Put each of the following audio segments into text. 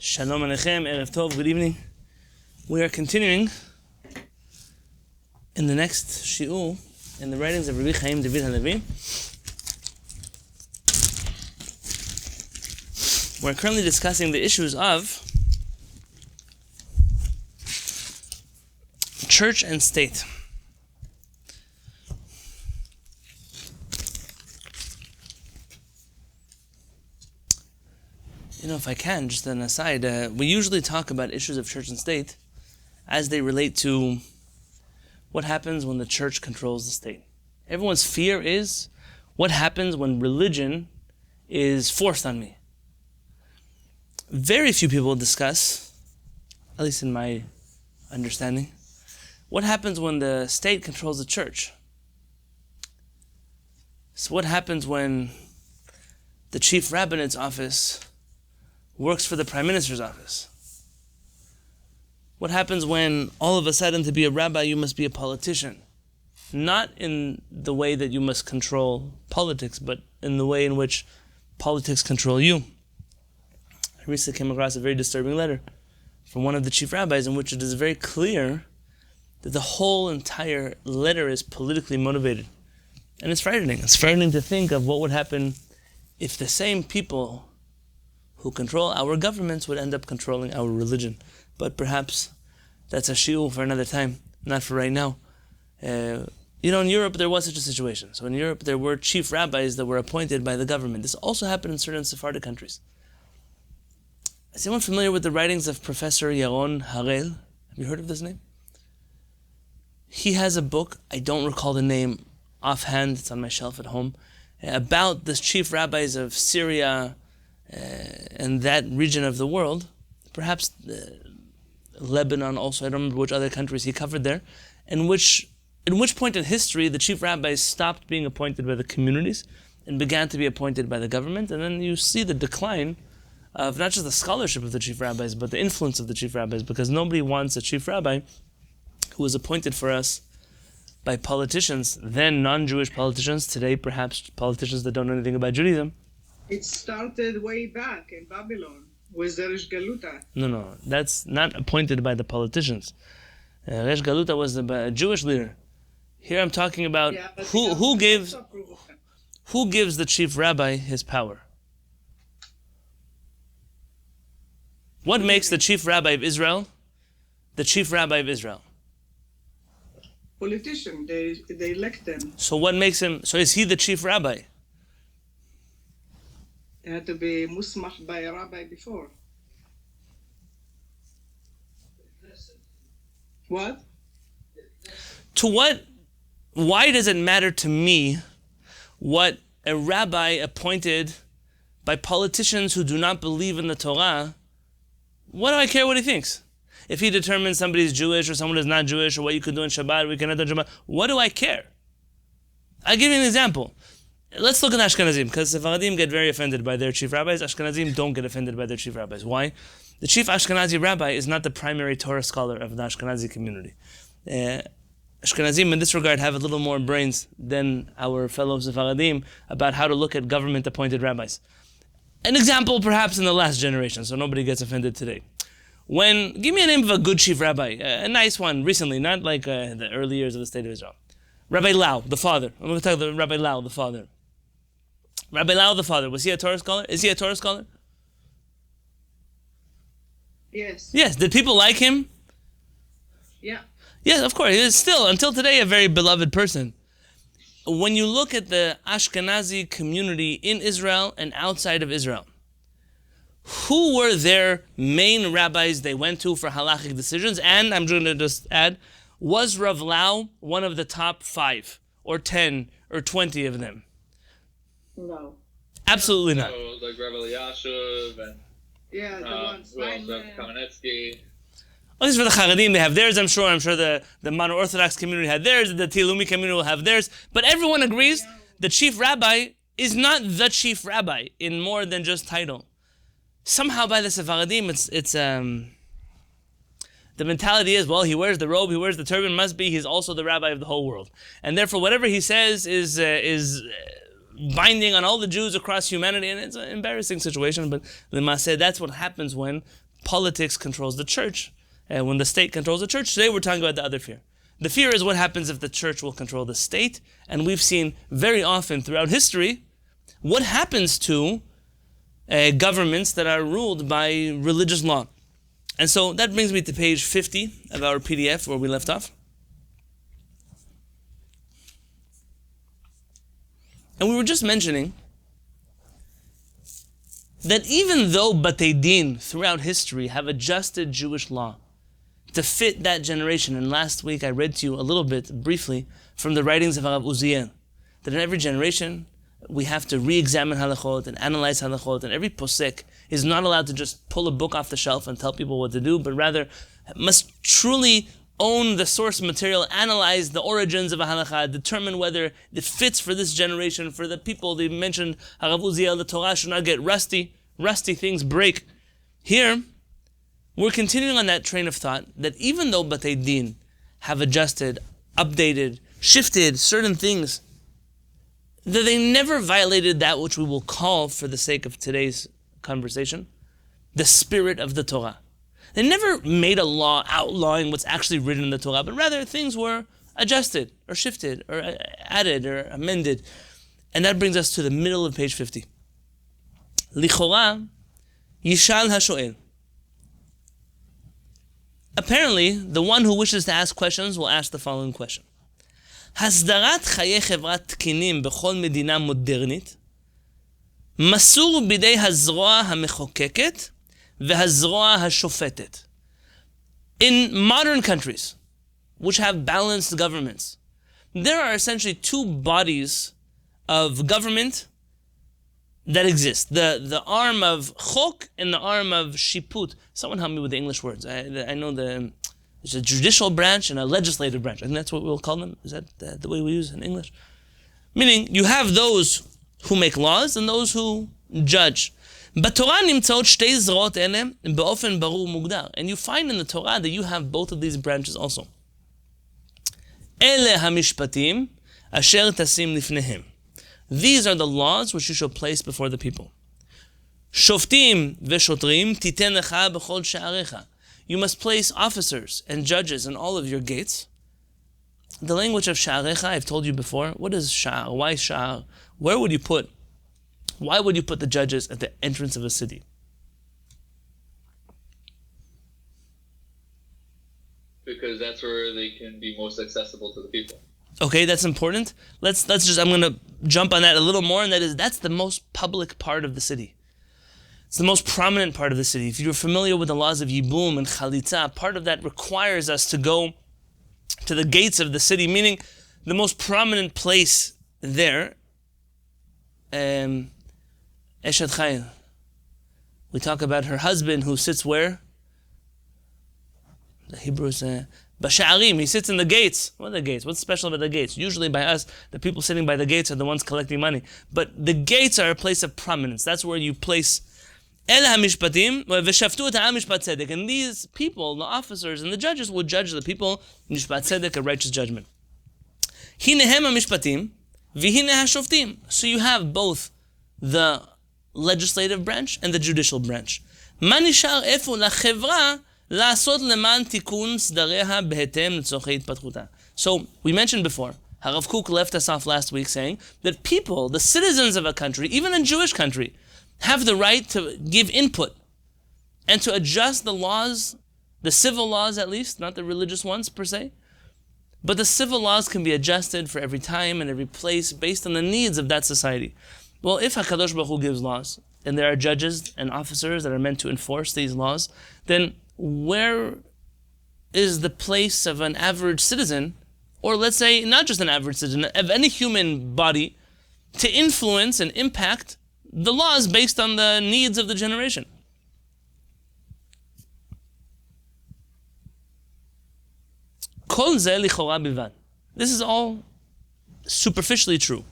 Shalom Aleichem, Erev Tov, good evening. We are continuing in the next shiur in the writings of Rabbi Chaim David Halevy. We're currently discussing the issues of church and state. If I can, just an aside, we usually talk about issues of church and state as they relate to what happens when the church controls the state. Everyone's fear is what happens when religion is forced on me. Very few people discuss, at least in my understanding, what happens when the state controls the church. So what happens when the chief rabbinate's office works for the Prime Minister's office? What happens when all of a sudden to be a rabbi you must be a politician? Not in the way that you must control politics, but in the way in which politics control you. I recently came across a very disturbing letter from one of the chief rabbis in which it is very clear that the whole entire letter is politically motivated. And it's frightening. It's frightening to think of what would happen if the same people who control our governments would end up controlling our religion. But perhaps that's a shiur for another time, not for right now. In Europe there was such a situation. So in Europe there were chief rabbis that were appointed by the government. This also happened in certain Sephardic countries. Is anyone familiar with the writings of Professor Yaron Harel? Have you heard of this name? He has a book, I don't recall the name offhand, it's on my shelf at home, about the chief rabbis of Syria, and that region of the world, perhaps Lebanon also, I don't remember which other countries he covered there, in which point in history the chief rabbis stopped being appointed by the communities and began to be appointed by the government, and then you see the decline of not just the scholarship of the chief rabbis, but the influence of the chief rabbis, because nobody wants a chief rabbi who was appointed for us by politicians, then non-Jewish politicians, today perhaps politicians that don't know anything about Judaism. It started way back in Babylon with the Resh Galuta. No, that's not appointed by the politicians. Resh Galuta was a Jewish leader. Here I'm talking about who gives the chief rabbi his power. What makes the chief rabbi of Israel the chief rabbi of Israel? Politician, they elect them. So what makes him? So is he the chief rabbi? It had to be musmach by a rabbi before. What? Why does it matter to me what a rabbi appointed by politicians who do not believe in the Torah, what do I care what he thinks? If he determines somebody's Jewish or someone is not Jewish, or what you can do in Shabbat, we cannot do in Shabbat, what do I care? I'll give you an example. Let's look at Ashkenazim, because Sephardim get very offended by their chief rabbis. Ashkenazim don't get offended by their chief rabbis. Why? The chief Ashkenazi rabbi is not the primary Torah scholar of the Ashkenazi community. Ashkenazim in this regard have a little more brains than our fellow Sephardim about how to look at government-appointed rabbis. An example perhaps in the last generation, so nobody gets offended today. Give me a name of a good chief rabbi, a nice one recently, not like the early years of the state of Israel. Rabbi Lau, the father. I'm going to talk about Rabbi Lau, the father. Rabbi Lau, the father, was he a Torah scholar? Is he a Torah scholar? Yes. Yes. Did people like him? Yeah. Yes, of course. He is still, until today, a very beloved person. When you look at the Ashkenazi community in Israel and outside of Israel, who were their main rabbis they went to for halachic decisions? And I'm going to just add, was Rav Lau one of the top 5 or 10 or 20 of them? No. Absolutely not. So, like Rabbi Yashuv and the ones. Kamenetsky. At least for the Charedim, they have theirs, I'm sure. I'm sure the Mono-Orthodox community had theirs, the Tilumi community will have theirs. But everyone agrees the chief rabbi is not the chief rabbi in more than just title. Somehow by the Sephardim, it's the mentality is, well, he wears the robe, he wears the turban, must be, he's also the rabbi of the whole world. And therefore, whatever he says is binding on all the Jews across humanity, and it's an embarrassing situation, but L'maseh, that's what happens when politics controls the church, and when the state controls the church. Today we're talking about the other fear. The fear is what happens if the church will control the state, and we've seen very often throughout history what happens to governments that are ruled by religious law. And so that brings me to page 50 of our PDF where we left off. And we were just mentioning that even though Batei Din throughout history have adjusted Jewish law to fit that generation, and last week I read to you a little bit briefly from the writings of Rav Uziel, that in every generation we have to re-examine halachot and analyze halachot, and every posek is not allowed to just pull a book off the shelf and tell people what to do, but rather must truly own the source material, analyze the origins of a halakha, determine whether it fits for this generation, for the people. They mentioned Rav Uziel, the Torah should not get rusty things break. Here, we're continuing on that train of thought that even though Batei Din have adjusted, updated, shifted certain things, that they never violated that which we will call, for the sake of today's conversation, the spirit of the Torah. They never made a law outlawing what's actually written in the Torah, but rather things were adjusted, or shifted, or added, or amended. And that brings us to the middle of page 50. Lichora, Yishal HaShoel. Apparently, the one who wishes to ask questions will ask the following question. הסדרת חיי חברת תקינים בכל מדינה מודרנית מסור בידי הזרוע המחוקקת והזרוע השופטת. In modern countries, which have balanced governments, there are essentially two bodies of government that exist. The arm of chok and the arm of shiput. Someone help me with the English words. I know there's a judicial branch and a legislative branch. I think that's what we'll call them. Is that the way we use in English? Meaning, you have those who make laws and those who judge. בתורה נמצאות שתי זרועות אלה באופן ברור ומוגדר. And you find in the Torah that you have both of these branches also. אלה המשפטים אשר תשים לפניהם. These are the laws which you shall place before the people. שופטים ושוטרים תיתן לך בכל שעריך. You must place officers and judges in all of your gates. The language of sha'arecha, I've told you before. What is Shaar? Why Shaar? Why would you put the judges at the entrance of a city? Because that's where they can be most accessible to the people. Okay, that's important. I'm going to jump on that a little more, and that's the most public part of the city. It's the most prominent part of the city. If you're familiar with the laws of Yibum and Chalitza, part of that requires us to go to the gates of the city, meaning the most prominent place there. Eshet Chayil. We talk about her husband who sits where? The Hebrews Basha'arim, he sits in the gates. What are the gates? What's special about the gates? Usually by us, the people sitting by the gates are the ones collecting money. But the gates are a place of prominence. That's where you place אלה המשפטים, ושפטו את העם משפט צדק. And these people, the officers and the judges, would judge the people משפט צדק, a righteous judgment. הנה הם המשפטים, והנה השופטים. So you have both the legislative branch and the judicial branch. מה נשאר איפה לחברה לעשות למען תיקון סדריה בהתאם לצורכי התפתחותה? So, we mentioned before, Harav Kook left us off last week saying that people, the citizens of a country, even a Jewish country, have the right to give input and to adjust the laws, the civil laws at least, not the religious ones per se, but the civil laws can be adjusted for every time and every place based on the needs of that society. Well, if HaKadosh Baruch Hu gives laws, and there are judges and officers that are meant to enforce these laws, then where is the place of an average citizen, or let's say not just an average citizen, of any human body, to influence and impact the laws based on the needs of the generation? Kol zeh lichora bilvad. This is all superficially true.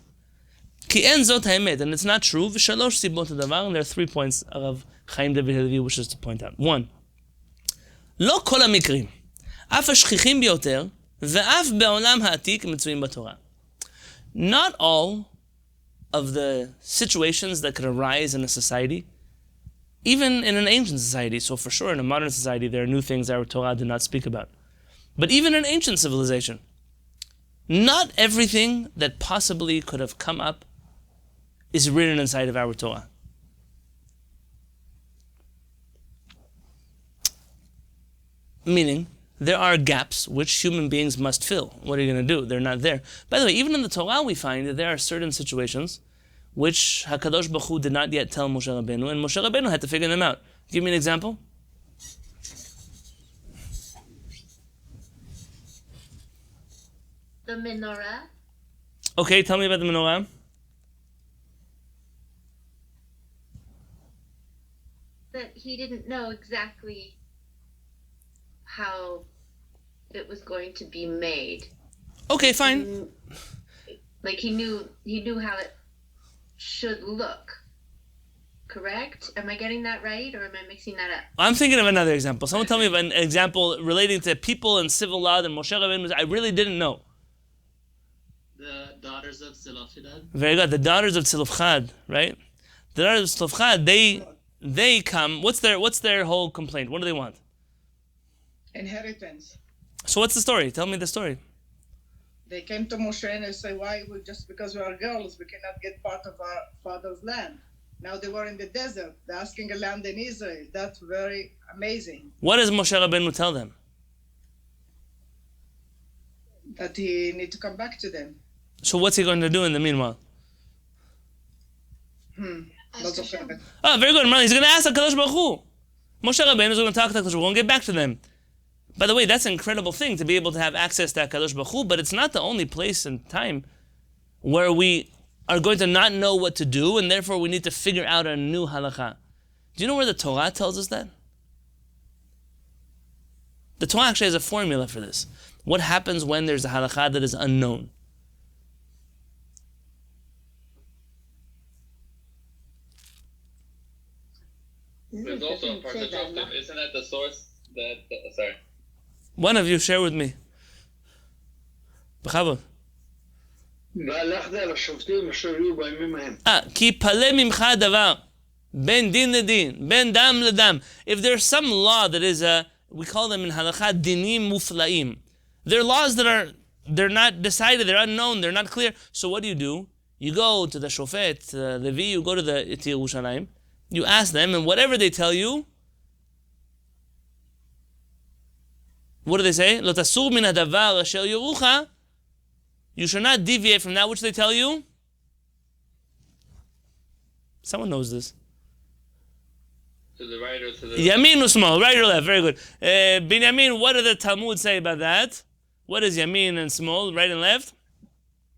Ki en zot haemet, and it's not true. V'shalosh sibot hadavar, and there are 3 points of Chaim David Halevy wishes to point out. 1. לא כל המקרים, אף השכיחים ביותר, ואף בעולם העתיק מצויים בתורה. Not all of the situations that could arise in a society Even in an ancient society, so for sure in a modern society, there are new things our Torah did not speak about. But even in ancient civilization, not everything that possibly could have come up is written inside of our Torah. Meaning, there are gaps which human beings must fill. What are you going to do? They're not there. By the way, even in the Torah we find that there are certain situations which HaKadosh Baruch Hu did not yet tell Moshe Rabbeinu, and Moshe Rabbeinu had to figure them out. Give me an example. The menorah. Okay, tell me about the menorah. That he didn't know exactly how it was going to be made. Okay, fine. Like he knew how it should look. Correct? Am I getting that right, or am I mixing that up? I'm thinking of another example. Someone tell me of an example relating to people and civil law that Moshe Rabbeinu, I really didn't know. The daughters of Zelophehad. Very good. The daughters of Tzilofchad, right? The daughters of Tzilofchad, they come. What's their whole complaint? What do they want? Inheritance. So what's the story? Tell me the story. They came to Moshe and they say, why just because we are girls, we cannot get part of our father's land. Now they were in the desert. They're asking a land in Israel. That's very amazing. What does Moshe Rabbeinu tell them? That he need to come back to them. So what's he going to do in the meanwhile? Not so fair. Oh, very good. He's going to ask HaKadosh Baruch Hu. Moshe Rabbeinu is going to talk to HaKadosh Baruch Hu and get back to them. By the way, that's an incredible thing to be able to have access to HaKadosh Baruch Hu, but it's not the only place and time where we are going to not know what to do, and therefore we need to figure out a new halakha. Do you know where the Torah tells us that? The Torah actually has a formula for this. What happens when there's a halakha that is unknown? There's also a Parshat. Isn't that the source that? Sorry. One of you share with me. B'chavod. כי פלא ממך דבר, בין דין לדין, בין דם לדם. If there's some law that is we call them in halakha dinim muflaim. They're laws that they're not decided, they're unknown, they're not clear. So what do? You go to the shofet, Levi, you go to the Yerushalayim, you ask them, and whatever they tell you, what do they say? Lo tasur min hadavar asher yorucha. You should not deviate from that which they tell you. Someone knows this. To the right or to the Yamin or small, right or left. Very good. Binyamin, what does the Talmud say about that? What is Yamin and small, right and left?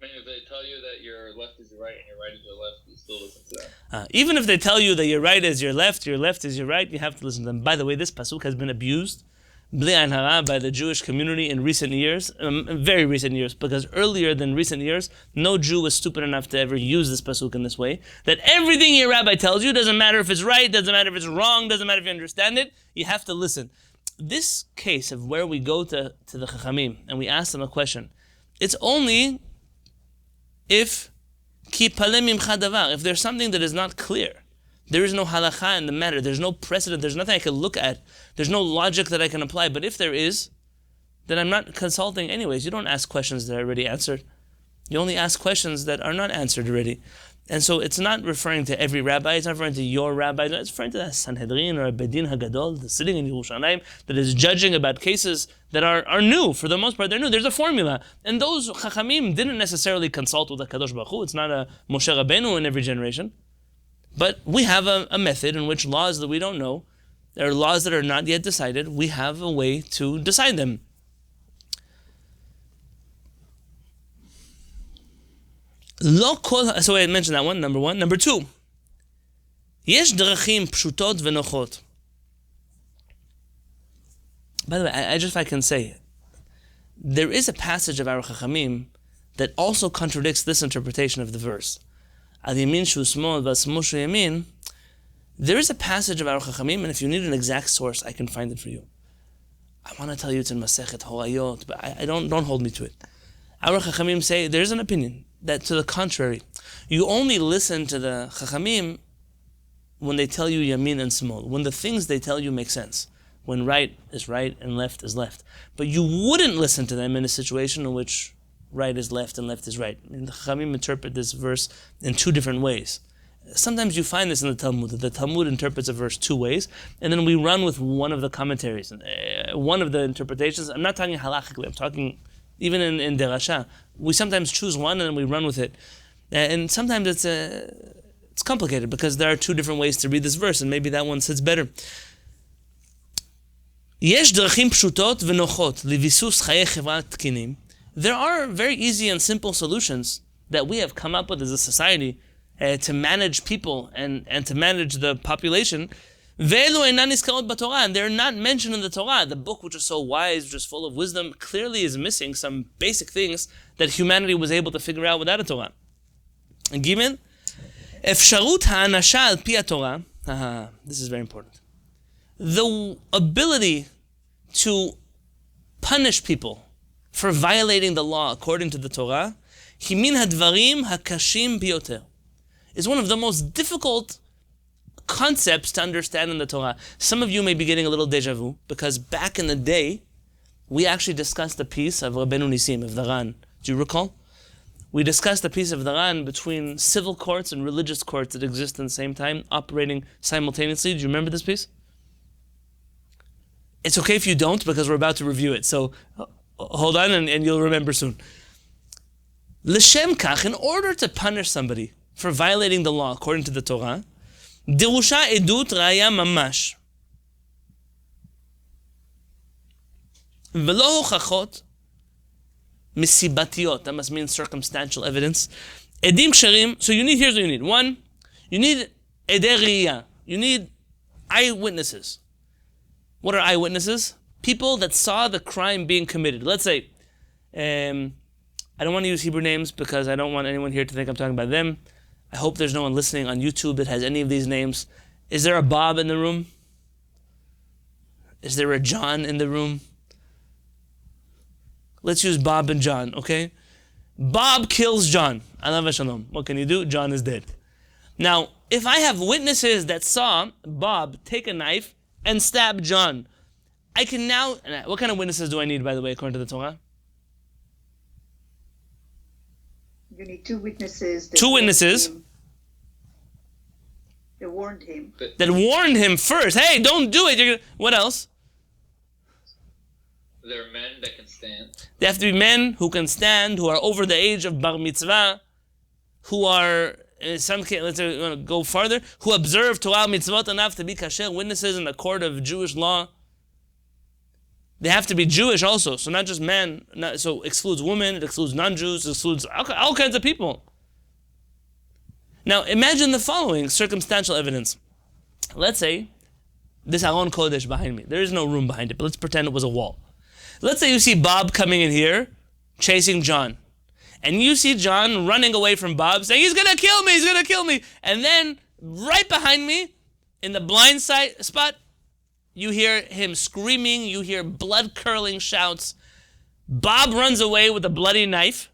I mean, if they tell you that your left is your right and your right is your left, you still listen to that. Even if they tell you that your right is your left is your right, you have to listen to them. By the way, this pasuk has been abused by the Jewish community in recent years, very recent years, because earlier than recent years, no Jew was stupid enough to ever use this pasuk in this way, that everything your rabbi tells you, doesn't matter if it's right, doesn't matter if it's wrong, doesn't matter if you understand it, you have to listen. This case of where we go to the Chachamim and we ask them a question, it's only if there's something that is not clear. There is no halakha in the matter. There's no precedent. There's nothing I can look at. There's no logic that I can apply. But if there is, then I'm not consulting anyways. You don't ask questions that are already answered. You only ask questions that are not answered already. And so it's not referring to every rabbi. It's not referring to your rabbi. It's referring to the Sanhedrin or a Bedin Hagadol that's sitting in Yerushalayim that is judging about cases that are new. For the most part, they're new. There's a formula. And those Chachamim didn't necessarily consult with the Kadosh Baruch Hu. It's not a Moshe Rabbeinu in every generation. But we have a method in which laws that we don't know, there are laws that are not yet decided, we have a way to decide them. So I mentioned that one, number one. Number two, יש דרכים פשוטות ונוחות. By the way, I just if I can say, there is a passage of our Chachamim that also contradicts this interpretation of the verse. Al yamin shu smol v'asmol shu yamin. There is a passage of our Chachamim, and if you need an exact source, I can find it for you. I want to tell you it's in Masechet Hoayot, but I don't hold me to it. Our Chachamim say there is an opinion that to the contrary, you only listen to the Chachamim when they tell you yamin and smol, when the things they tell you make sense, when right is right and left is left. But you wouldn't listen to them in a situation in which right is left and left is right. And the Chachamim interpret this verse in two different ways. Sometimes you find this in the Talmud, that the Talmud interprets a verse two ways, and then we run with one of the commentaries, one of the interpretations. I'm not talking halachically, I'm talking even in Derasha. We sometimes choose one and then we run with it. And sometimes it's complicated because there are two different ways to read this verse, and maybe that one sits better. Yesh drachim pshutot v'nochot livisus chaye chevra tkinim. There are very easy and simple solutions that we have come up with as a society to manage people and to manage the population. Ve'elu einan nizkarot b'Torah, and they're not mentioned in the Torah. The book which is so wise, which is full of wisdom, clearly is missing some basic things that humanity was able to figure out without a Torah. And Gimel, efsharut ha'anasha al pi Torah. This is very important. The ability to punish people for violating the law according to the Torah, himin hadvarim hakashim biyoter, is one of the most difficult concepts to understand in the Torah. Some of you may be getting a little deja vu, because back in the day, we actually discussed the piece of Rabbeinu Nisim, of the Ran. Do you recall? We discussed the piece of the Ran between civil courts and religious courts that exist at the same time, operating simultaneously. Do you remember this piece? It's okay if you don't, because we're about to review it. So hold on and you'll remember soon. L'shem kach, in order to punish somebody for violating the law according to the Torah, dirusha edut raya mamash. V'lo hochachot misibatiyot. That must mean circumstantial evidence. Edim ksharim. So here's what you need. One, you need edei riyah. You need eyewitnesses. What are eyewitnesses? People that saw the crime being committed. Let's say, I don't want to use Hebrew names because I don't want anyone here to think I'm talking about them. I hope there's no one listening on YouTube that has any of these names. Is there a Bob in the room? Is there a John in the room? Let's use Bob and John, okay? Bob kills John. Alav Shalom. What can you do? John is dead. Now, if I have witnesses that saw Bob take a knife and stab John, I can now... What kind of witnesses do I need, by the way, according to the Torah? You need two witnesses. Two witnesses. They warned him. That warned him first. Hey, don't do it. What else? There are men that can stand. They have to be men who can stand, who are over the age of bar mitzvah, who are, in some cases, let's go farther, who observe Torah mitzvot enough to be kasher witnesses in the court of Jewish law. They have to be Jewish also, so not just men. So excludes women, it excludes non-Jews, it excludes all kinds of people. Now imagine the following circumstantial evidence. Let's say this Aron Kodesh behind me. There is no room behind it, but let's pretend it was a wall. Let's say you see Bob coming in here, chasing John. And you see John running away from Bob, saying, he's going to kill me, he's going to kill me. And then, right behind me, in the blind side spot, you hear him screaming, you hear blood-curdling shouts. Bob runs away with a bloody knife.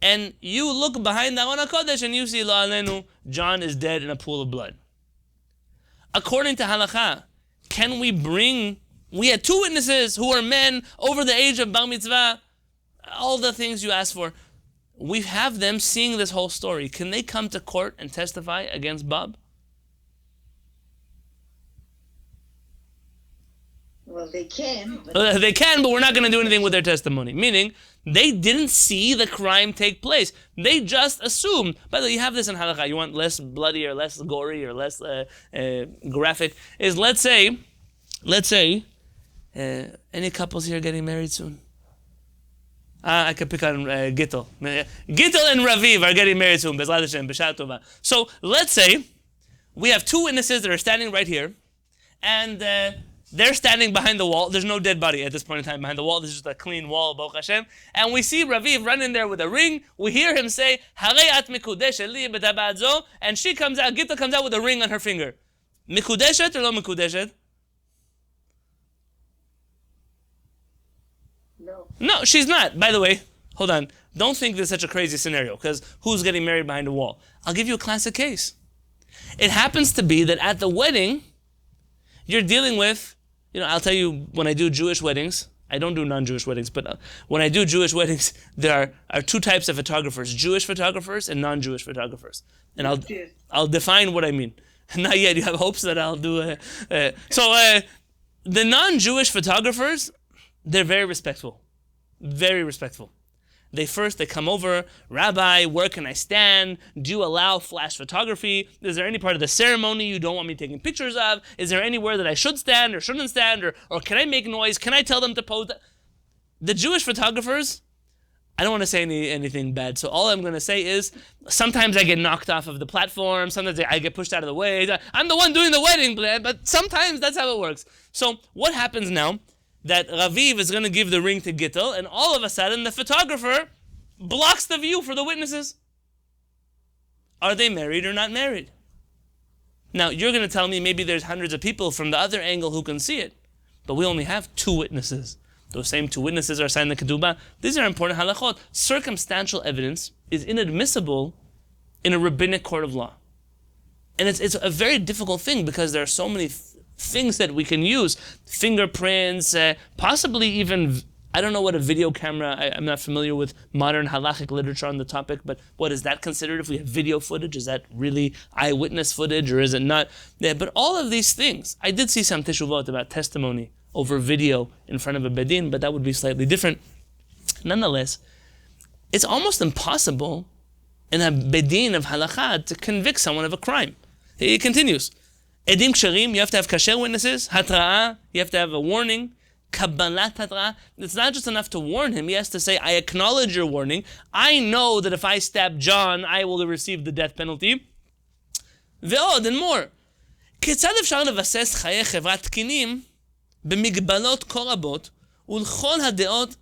And you look behind the Aron HaKodesh and you see, Lo Alenu, John is dead in a pool of blood. According to halakha, can we had two witnesses who are men over the age of bar mitzvah, all the things you asked for. We have them seeing this whole story. Can they come to court and testify against Bob? Well, they can. They can, but we're not going to do anything with their testimony. Meaning, they didn't see the crime take place. They just assumed. By the way, you have this in halakha. You want less bloody or less gory or less graphic. Is let's say, any couples here getting married soon? I could pick on Gittel. Gittel and Raviv are getting married soon. Bezrat Hashem, b'shah tova. So let's say we have two witnesses that are standing right here, and they're standing behind the wall. There's no dead body at this point in time behind the wall. This is just a clean wall, Baruch Hashem. And we see Raviv run in there with a ring. We hear him say, Harei at mikudeshet li b'tabad zo, and she comes out, Gittel comes out with a ring on her finger. Mikudeshet or no mikudeshet? No, she's not. By the way, hold on. Don't think this is such a crazy scenario, because who's getting married behind a wall? I'll give you a classic case. It happens to be that at the wedding, you're dealing with, I'll tell you, when I do Jewish weddings, I don't do non-Jewish weddings, but when I do Jewish weddings, there are two types of photographers, Jewish photographers and non-Jewish photographers. And I'll define what I mean. Not yet, you have hopes that I'll do the non-Jewish photographers, they're very respectful. Very respectful. They come over, Rabbi, where can I stand? Do you allow flash photography? Is there any part of the ceremony you don't want me taking pictures of? Is there anywhere that I should stand or shouldn't stand? Or can I make noise? Can I tell them to pose? The Jewish photographers, I don't want to say anything bad, so all I'm going to say is sometimes I get knocked off of the platform, sometimes I get pushed out of the way. I'm the one doing the wedding, but sometimes that's how it works. So what happens now? That Raviv is going to give the ring to Gittel, and all of a sudden the photographer blocks the view for the witnesses. Are they married or not married? Now, you're going to tell me maybe there's hundreds of people from the other angle who can see it, but we only have two witnesses. Those same two witnesses are signed the ketubah. These are important halachot. Circumstantial evidence is inadmissible in a rabbinic court of law. And it's a very difficult thing because there are so many things that we can use, fingerprints, possibly even, I don't know what a video camera, I'm not familiar with modern halachic literature on the topic, but what is that considered if we have video footage? Is that really eyewitness footage or is it not? Yeah, but all of these things, I did see some teshuvot about testimony over video in front of a bedin, but that would be slightly different. Nonetheless, it's almost impossible in a bedin of halakha to convict someone of a crime. He continues. Edim ksharim, you have to have kasher witnesses. Hatra'ah, you have to have a warning. Kabbalat hatra'ah, it's not just enough to warn him. He has to say, I acknowledge your warning. I know that if I stab John, I will receive the death penalty. Ve'od, and more. כיצד אפשר לבסס חיי חברה תקינים במגבלות כה רבות ולכל הדעות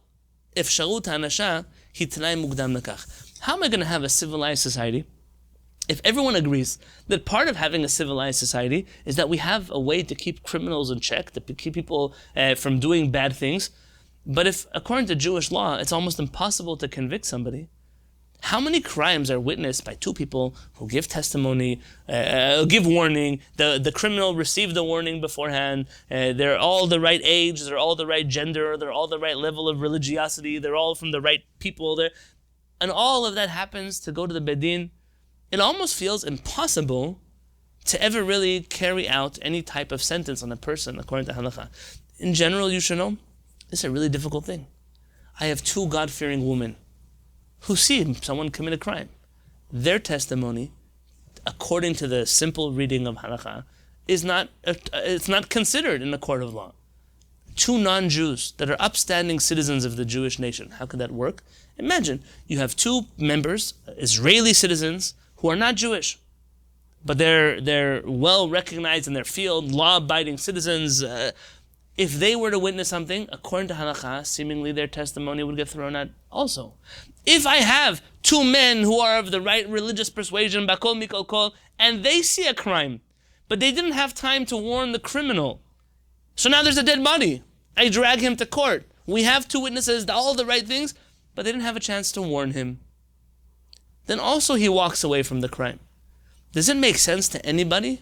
אפשרות האנשה היא תנאי מוקדם לכך? How am I going to have a civilized society if everyone agrees that part of having a civilized society is that we have a way to keep criminals in check, to keep people from doing bad things? But if, according to Jewish law, it's almost impossible to convict somebody, how many crimes are witnessed by two people who give testimony, give warning, the criminal received the warning beforehand, they're all the right age, they're all the right gender, they're all the right level of religiosity, they're all from the right people, and all of that happens to go to the bedin. It almost feels impossible to ever really carry out any type of sentence on a person according to halakha. In general, you should know, this is a really difficult thing. I have two God-fearing women who see someone commit a crime. Their testimony, according to the simple reading of halakha, it's not considered in a court of law. Two non-Jews that are upstanding citizens of the Jewish nation. How could that work? Imagine you have two members, Israeli citizens, who are not Jewish, but they're well recognized in their field, law-abiding citizens. If they were to witness something, according to halakha, seemingly their testimony would get thrown out also. If I have two men who are of the right religious persuasion, bakol mikol kol, and they see a crime, but they didn't have time to warn the criminal, so now there's a dead body. I drag him to court. We have two witnesses, all the right things, but they didn't have a chance to warn him. Then also he walks away from the crime. Does it make sense to anybody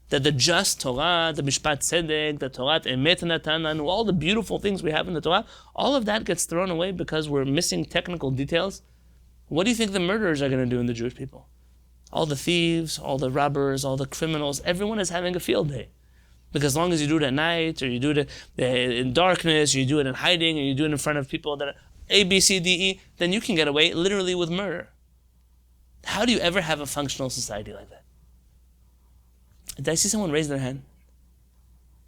that the just Torah, the Mishpat Tzedek, the Torah Emet Natana, all the beautiful things we have in the Torah, all of that gets thrown away because we're missing technical details? What do you think the murderers are going to do in the Jewish people? All the thieves, all the robbers, all the criminals, everyone is having a field day. Because as long as you do it at night, or you do it in darkness, or you do it in hiding, or you do it in front of people that are A, B, C, D, E, then you can get away literally with murder. How do you ever have a functional society like that? Did I see someone raise their hand?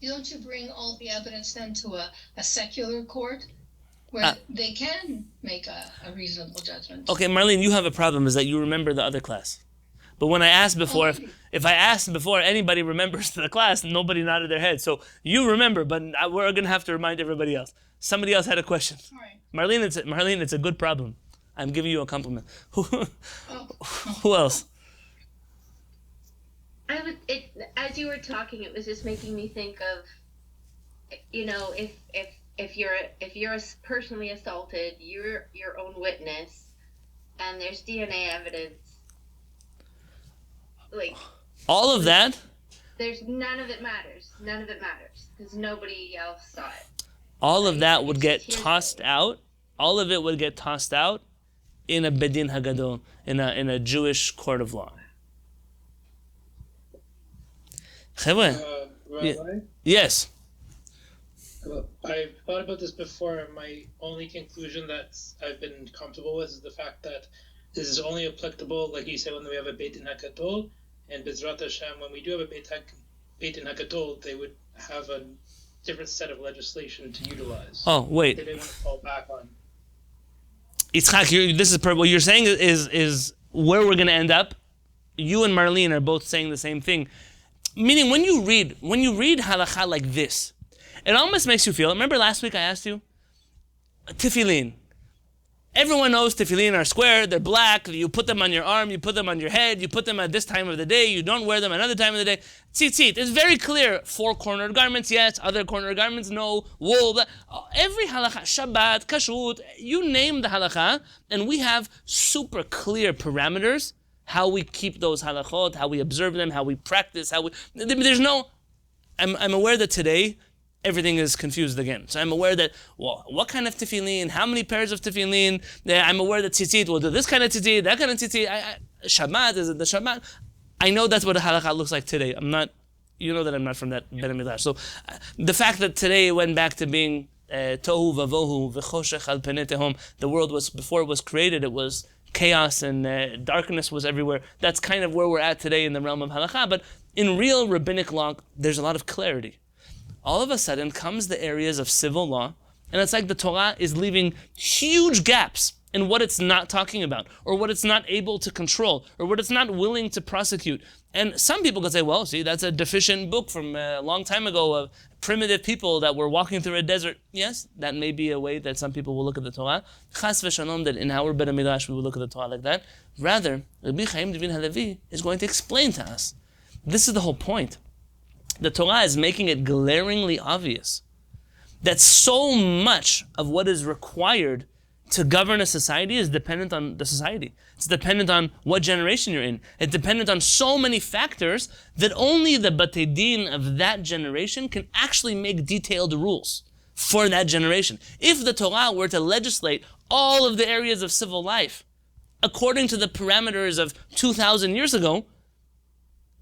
Don't you bring all the evidence then to a secular court where they can make a reasonable judgment? Okay, Marlene, you have a problem is that you remember the other class. But when I asked before, if I asked before anybody remembers the class, nobody nodded their head. So you remember, but we're going to have to remind everybody else. Somebody else had a question. All right. Marlene, it's a good problem. I'm giving you a compliment. Who else? As you were talking, it was just making me think of, if you're personally assaulted, you're your own witness, and there's DNA evidence. Like, All of that. There's none of it matters. None of it matters because nobody else saw it. All of that would get tossed out. All of it would get tossed out in a Bedin Hagadol, in a Jewish court of law. Rabbi? Yes. I've thought about this before, and my only conclusion that I've been comfortable with is the fact that this is only applicable, like you said, when we have a Beit Din HaGadol, and Bezrat Hashem, when we do have a Beit Din HaGadol, they would have a different set of legislation to utilize. Oh, wait. They didn't want to fall back on. Yitzchak, this is what you're saying is where we're going to end up. You and Marlene are both saying the same thing. Meaning, when you read halakha like this, it almost makes you feel. Remember last week I asked you, tefillin. Everyone knows tefillin are square. They're black. You put them on your arm. You put them on your head. You put them at this time of the day. You don't wear them another time of the day. Tzitzit. It's very clear. 4-cornered garments, yes. Other cornered garments, no. Wool. Every halakha, Shabbat, Kashrut, you name the halakha, and we have super clear parameters. How we keep those halachot, how we observe them, how we practice, there's no. I'm aware that today everything is confused again. So I'm aware that, well, what kind of tefillin, how many pairs of tefillin? I'm aware that tzitzit will do this kind of tzitzit, that kind of tzitzit. Shabbat, is it the Shabbat? I know that's what a halakha looks like today. I'm not, you know that I'm not from that Ben Midrash. So the fact that today it went back to being tohu vavohu v'choshech al penei tehom, the world was, before it was created, it was chaos and darkness was everywhere. That's kind of where we're at today in the realm of halakha. But in real rabbinic law, there's a lot of clarity. All of a sudden comes the areas of civil law, and it's like the Torah is leaving huge gaps in what it's not talking about, or what it's not able to control, or what it's not willing to prosecute. And some people can say, well, see, that's a deficient book from a long time ago of primitive people that were walking through a desert. Yes, that may be a way that some people will look at the Torah. Chas v'shalom, that in our Bet Midrash we will look at the Torah like that. Rather, Rabbi Chaim David Halevy is going to explain to us. This is the whole point. The Torah is making it glaringly obvious that so much of what is required to govern a society is dependent on the society. It's dependent on what generation you're in. It's dependent on so many factors that only the Batei Din of that generation can actually make detailed rules for that generation. If the Torah were to legislate all of the areas of civil life according to the parameters of 2,000 years ago,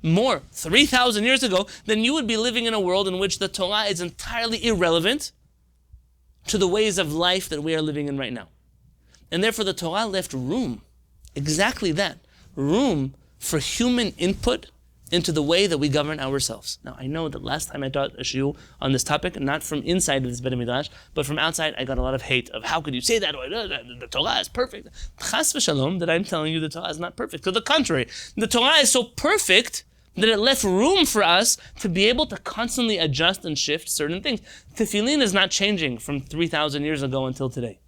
more, 3,000 years ago, then you would be living in a world in which the Torah is entirely irrelevant to the ways of life that we are living in right now. And therefore the Torah left room, exactly that, room for human input into the way that we govern ourselves. Now, I know that last time I taught a shiur on this topic, not from inside of this Bet Midrash, but from outside, I got a lot of hate of how could you say that? The Torah is perfect. Chas v'shalom, that I'm telling you the Torah is not perfect. To the contrary, the Torah is so perfect that it left room for us to be able to constantly adjust and shift certain things. Tefillin is not changing from 3,000 years ago until today.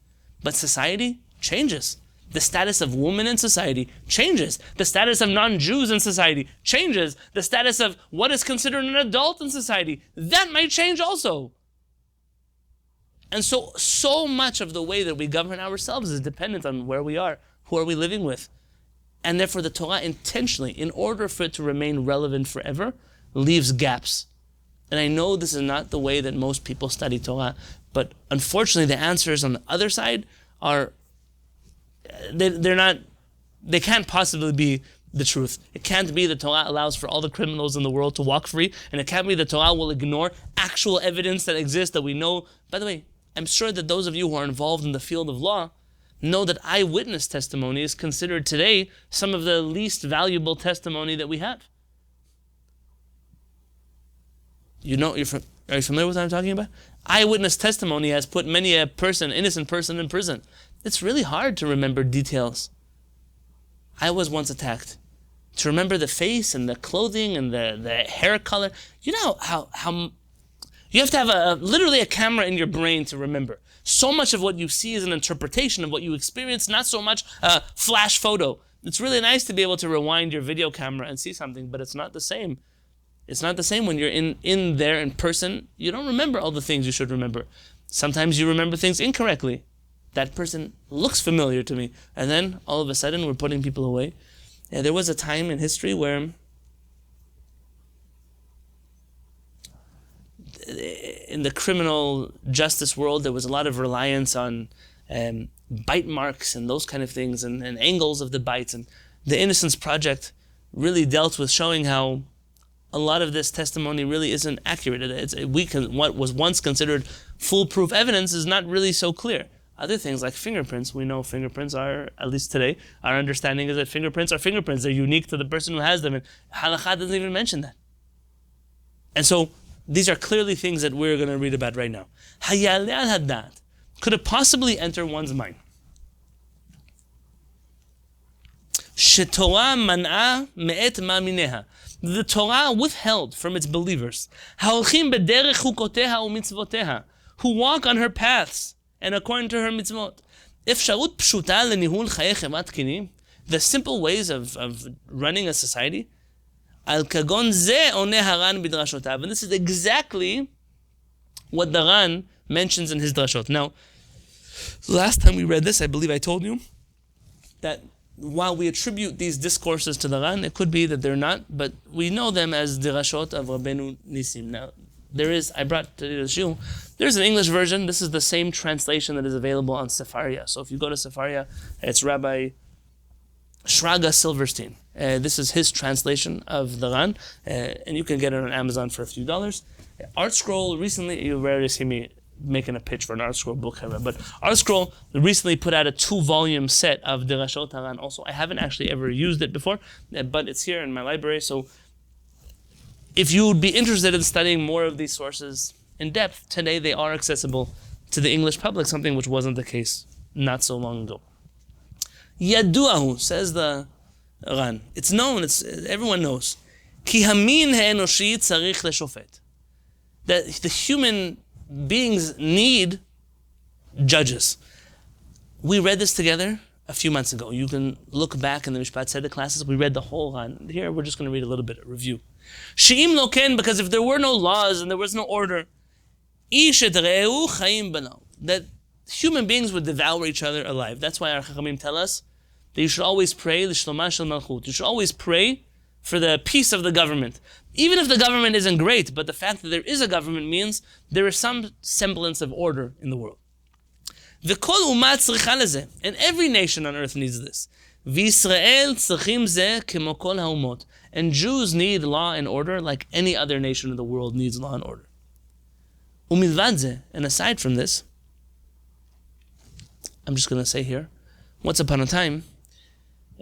But society changes. The status of women in society changes. The status of non-Jews in society changes. The status of what is considered an adult in society, that might change also. And so much of the way that we govern ourselves is dependent on where we are, who are we living with. And therefore the Torah intentionally, in order for it to remain relevant forever, leaves gaps. And I know this is not the way that most people study Torah, but unfortunately the answers on the other side are, they can't possibly be the truth. It can't be the Torah allows for all the criminals in the world to walk free, and it can't be the Torah will ignore actual evidence that exists that we know. By the way, I'm sure that those of you who are involved in the field of law know that eyewitness testimony is considered today some of the least valuable testimony that we have. You know, are you familiar with what I'm talking about? Eyewitness testimony has put many a innocent person in prison. It's really hard to remember details. I was once attacked. To remember the face and the clothing and the hair color. You know how you have to have literally a camera in your brain to remember. So much of what you see is an interpretation of what you experience, not so much a flash photo. It's really nice to be able to rewind your video camera and see something, but it's not the same. It's not the same when you're in there in person. You don't remember all the things you should remember. Sometimes you remember things incorrectly. That person looks familiar to me. And then all of a sudden we're putting people away. Yeah, there was a time in history where in the criminal justice world, there was a lot of reliance on bite marks and those kind of things, and angles of the bites. And the Innocence Project really dealt with showing how a lot of this testimony really isn't accurate. What was once considered foolproof evidence is not really so clear. Other things like fingerprints, we know fingerprints are, at least today, our understanding is that fingerprints are fingerprints. They're unique to the person who has them, and halakha doesn't even mention that. And so these are clearly things that we're going to read about right now. Hayaleh al hadat. Could it possibly enter one's mind? Shetorah man'a me'et ma'mineha. The Torah withheld from its believers, ha'olchim b'derech chukoteha u'mitzvoteha, who walk on her paths and according to her mitzvot. Efsharut pshuta lenihul chayei chevra tkinim, the simple ways of running a society. Al kagon ze oneh haran b'drashotav, and this is exactly what the Ran mentions in his drashot. Now, last time we read this, I believe I told you that while we attribute these discourses to the Ran, it could be that they're not, but we know them as Dirashot of Rabbeinu Nisim. Now, there's an English version. This is the same translation that is available on Sefaria. So if you go to Sefaria, it's Rabbi Shraga Silverstein. This is his translation of the Ran, and you can get it on Amazon for a few dollars. Art Scroll recently, you rarely see me making a pitch for an Art Scroll book, but Art Scroll recently put out a 2-volume set of Dirashot Haran. Also, I haven't actually ever used it before, but it's here in my library. So if you would be interested in studying more of these sources in depth, today they are accessible to the English public, something which wasn't the case not so long ago. Yaduahu, says the Ran. It's known, everyone knows. Ki hamin ha'enoshi tzarich leshofet. That the human beings need judges. We read this together a few months ago. You can look back in the Mishpat Tzedek classes. We read the whole Ran. Here we're just going to read a little bit of review. She'im lo ken, because if there were no laws and there was no order, ish et re'u chayim b'no, that human beings would devour each other alive. That's why our Chachamim tell us that you should always pray l'shloma shel malchut. You should always pray for the peace of the government. Even if the government isn't great, but the fact that there is a government means there is some semblance of order in the world. V'kol umah tzricha lezeh, and every nation on earth needs this. V'Yisrael tzrichim zeh kemo kol ha'umot, and Jews need law and order like any other nation in the world needs law and order. Umilvad zeh, and aside from this, I'm just going to say here, once upon a time,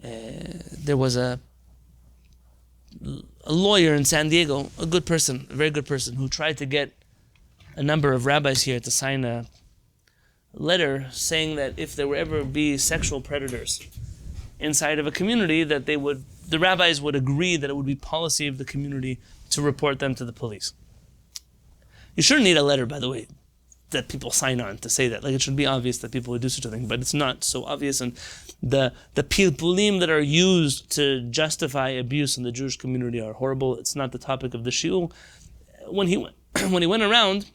there was a lawyer in San Diego, a good person, a very good person, who tried to get a number of rabbis here to sign a letter saying that if there would ever be sexual predators inside of a community, that the rabbis would agree that it would be policy of the community to report them to the police. You shouldn't need a letter, by the way, that people sign on to say that. Like, it should be obvious that people would do such a thing, but it's not so obvious. And the pilpulim that are used to justify abuse in the Jewish community are horrible. It's not the topic of the shiur. When he went around,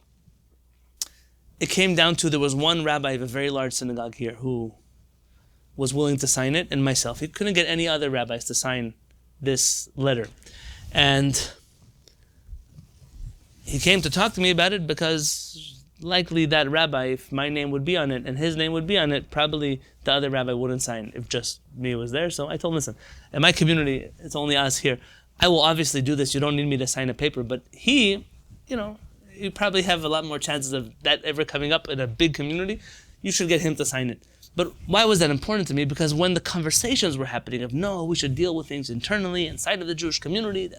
it came down to there was one rabbi of a very large synagogue here who was willing to sign it, and myself. He couldn't get any other rabbis to sign this letter. And he came to talk to me about it because likely that rabbi, if my name would be on it and his name would be on it, probably the other rabbi wouldn't sign if just me was there. So I told him, listen, in my community, it's only us here. I will obviously do this. You don't need me to sign a paper. But you probably have a lot more chances of that ever coming up in a big community. You should get him to sign it. But why was that important to me? Because when the conversations were happening of, no, we should deal with things internally inside of the Jewish community,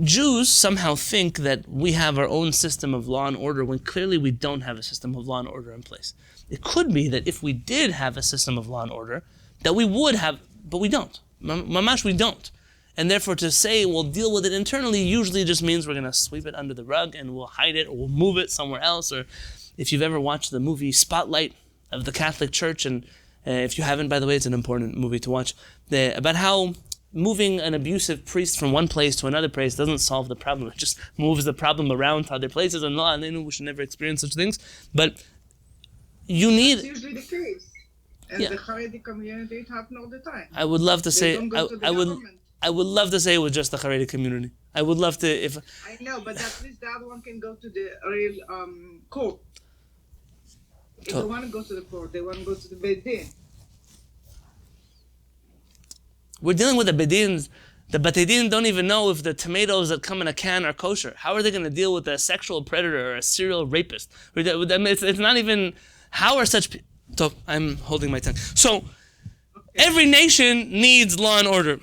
Jews somehow think that we have our own system of law and order when clearly we don't have a system of law and order in place. It could be that if we did have a system of law and order, that we would have, but we don't. Mamash, we don't. And therefore to say we'll deal with it internally usually just means we're going to sweep it under the rug and we'll hide it or we'll move it somewhere else. Or if you've ever watched the movie Spotlight of the Catholic Church, and if you haven't, by the way, it's an important movie to watch, about how moving an abusive priest from one place to another place doesn't solve the problem. It just moves the problem around to other places, and we should never experience such things. But you need... That's usually the case. And the Haredi community, it happens all the time. I would love to say... I would love to say it was just the Haredi community. I would love to, if... I know, but at least the other one can go to the real court. If they want to go to the court, they want to go to the Beit Din. We're dealing with the Bedins. The Batei Din don't even know if the tomatoes that come in a can are kosher. How are they going to deal with a sexual predator or a serial rapist? It's not even... How are such... So, I'm holding my tongue. So, every nation needs law and order.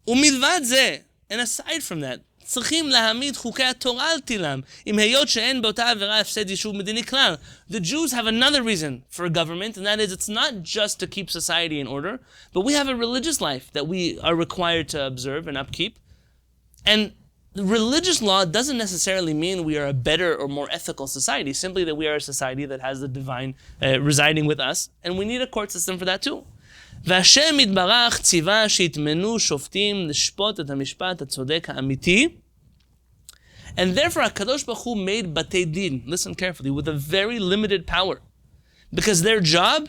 ומלבד זה, and aside from that, צריכים להעמיד חוקי התורה על תילם, אם היות שאין באותה עבירה הפסד יישוב מדיני כלל. The Jews have another reason for a government, and that is it's not just to keep society in order, but we have a religious life that we are required to observe and upkeep. And religious law doesn't necessarily mean we are a better or more ethical society, simply that we are a society that has the divine residing with us, and we need a court system for that too. והשם יתברך ציווה שיתמנו שופטים לשפוט את המשפט הצודק האמיתי. And therefore HaKadosh Baruch Hu made Batei Din, listen carefully, with a very limited power. Because their job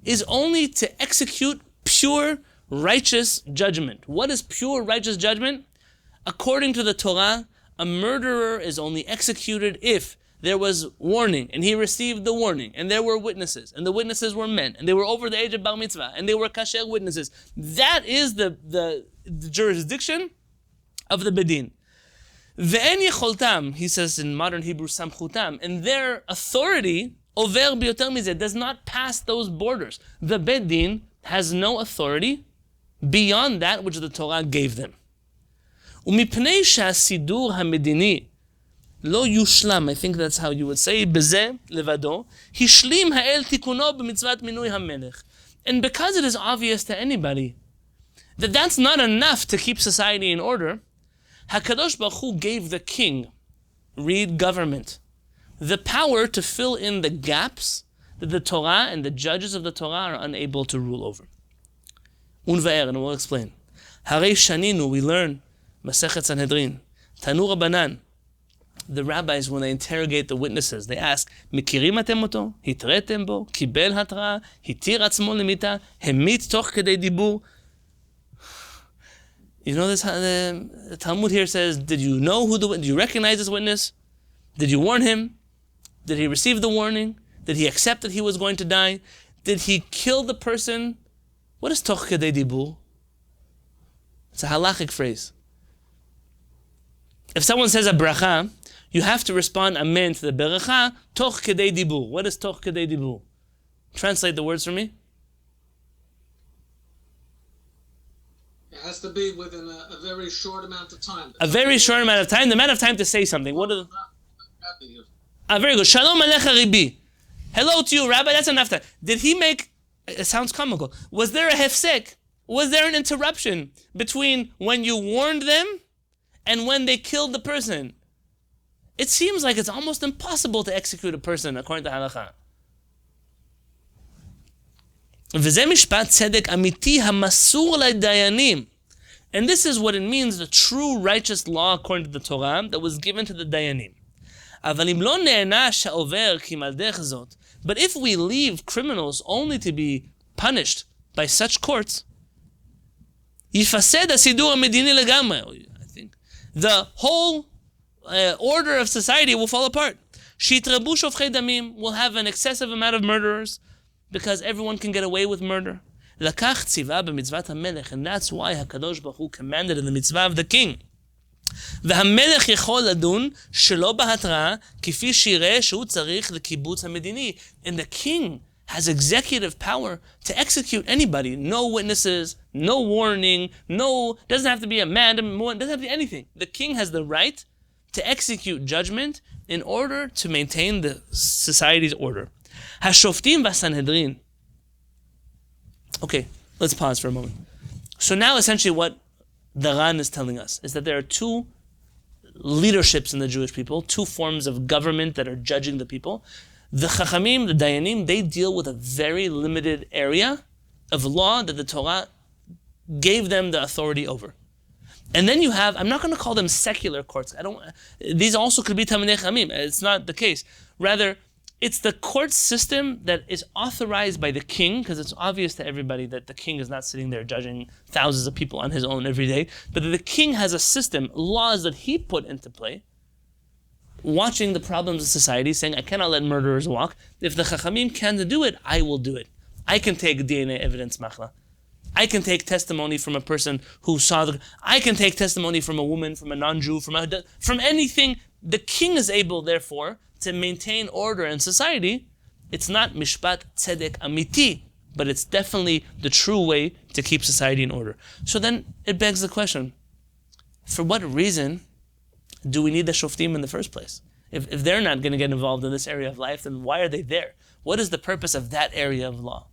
is only to execute pure righteous judgment. What is pure righteous judgment? According to the Torah, a murderer is only executed if there was warning, and he received the warning, and there were witnesses, and the witnesses were men, and they were over the age of Bar Mitzvah, and they were kasher witnesses. That is the jurisdiction of the Bedin. Ve'en yecholtam, he says in modern Hebrew, samchutam, and their authority, over biyoter mizeh, does not pass those borders. The Bedin has no authority beyond that which the Torah gave them. Umipnei sha'asidur hamedini lo yushlam, I think that's how you would say, beze levado, hishlim ha'el tikuno b'mitzvat minui hamelech. And because it is obvious to anybody that that's not enough to keep society in order, HaKadosh Baruch Hu gave the king, read government, the power to fill in the gaps that the Torah and the judges of the Torah are unable to rule over. Unva'er, and we'll explain. Harei shaninu, we learn, Masechet Sanhedrin, Tanu Rabbanan, the rabbis, when they interrogate the witnesses, they ask, Mikirim atem oto? Hitretem bo? Kibel hatra? Hitir atzmo lemita? Hemit toch kedei dibur? You know this? The Talmud here says, did you know who did you recognize this witness? Did you warn him? Did he receive the warning? Did he accept that he was going to die? Did he kill the person? What is toch kedei dibur? It's a halachic phrase. If someone says a bracha, you have to respond amen to the beracha, toch kedei dibur. What is toch kedei dibur? Translate the words for me. It has to be within a very short amount of time. A very short amount of time, the amount of time to say something. What are the... very good. Shalom alecha ribi. Hello to you, Rabbi, that's enough time. Did he make... It sounds comical. Was there a hefsek? Was there an interruption between when you warned them and when they killed the person? It seems like it's almost impossible to execute a person according to halakha. וזה משפט צדק אמיתי המסור לדיינים. And this is what it means, the true righteous law according to the Torah that was given to the dayanim. אבל אם לא נענש העובר כי מלדך זאת, but if we leave criminals only to be punished by such courts, יפסד הסידור המדיני לגמרי. I think the whole order of society will fall apart. שיתרבו שופכי דמים, will have an excessive amount of murderers, because everyone can get away with murder. לקח ציווה במצוות המלך, and that's why HaKadosh Baruch Hu commanded in the mitzvah of the king. והמלך יכול לדון שלא בהתראה, כפי שיראה שהוא צריך לקיבוץ המדיני. And the king has executive power to execute anybody. No witnesses, no warning, doesn't have to be a man, doesn't have to be anything. The king has the right to execute judgment in order to maintain the society's order. HaShoftim v'Sanhedrin. Okay, let's pause for a moment. So now essentially what the Ran is telling us is that there are two leaderships in the Jewish people, two forms of government that are judging the people. The Chachamim, the Dayanim, they deal with a very limited area of law that the Torah gave them the authority over. And then you have, I'm not going to call them secular courts. These also could be Talmidei Chachamim. It's not the case. Rather, It's the court system that is authorized by the king, because it's obvious to everybody that the king is not sitting there judging thousands of people on his own every day, but that the king has a system, laws that he put into play, watching the problems of society, saying, I cannot let murderers walk. If the Chachamim can do it, I will do it. I can take DNA evidence, machla. I can take testimony from a person who saw I can take testimony from a woman, from a non-Jew, from anything. The king is able, therefore, to maintain order in society. It's not Mishpat Tzedek Amiti, but it's definitely the true way to keep society in order. So then it begs the question, for what reason do we need the Shoftim in the first place? If they're not going to get involved in this area of life, then why are they there? What is the purpose of that area of law?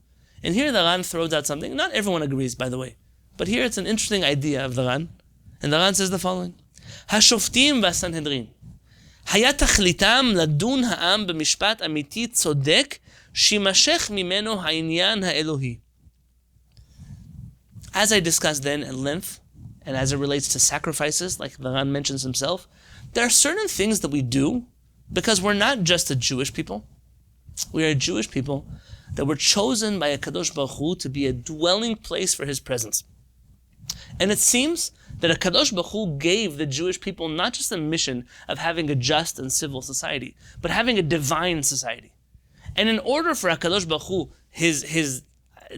And here the Ran throws out something, not everyone agrees, by the way, but here it's an interesting idea of the Ran. And the Ran says the following, HaShoftim v'Sanhedrin היה תכליתם לדון העם במשפט אמיתי צודק שימשך ממנו העניין האלוהי. As I discussed then at length, and as it relates to sacrifices, like the Ran mentions himself, there are certain things that we do because we're not just a Jewish people. We are a Jewish people that were chosen by a Kadosh Baruch Hu to be a dwelling place for His presence. And it seems that a Kadosh Baruch Hu gave the Jewish people not just a mission of having a just and civil society, but having a divine society. And in order for a Kadosh Baruch Hu, his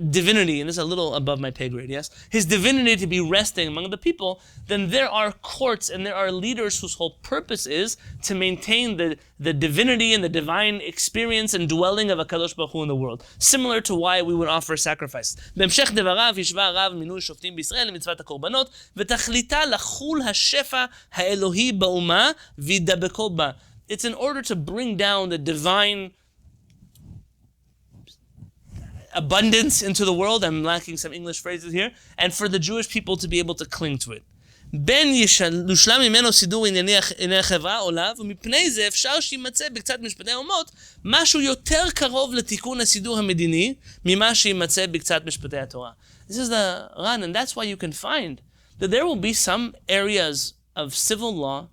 divinity, and this is a little above my pay grade, yes, his divinity to be resting among the people, then there are courts and there are leaders whose whole purpose is to maintain the divinity and the divine experience and dwelling of a Kadosh Baruch Hu in the world. Similar to why we would offer sacrifices. בהמשך דבריו השווה הרב מינוי שופטים בישראל למצוות הקורבנות, ותכליתה לחול השפע האלוהי באומה וידבקו בה. It's in order to bring down the divine abundance into the world. I'm lacking some English phrases here, and for the Jewish people to be able to cling to it. בין יושלם ממנו סידור ענייני החברה עולה, ומפני זה אפשר שימצא בקצת משפטי האומות משהו יותר קרוב לתיקון הסידור המדיני ממה שימצא בקצת משפטי התורה. This is the Ran, and that's why you can find that there will be some areas of civil law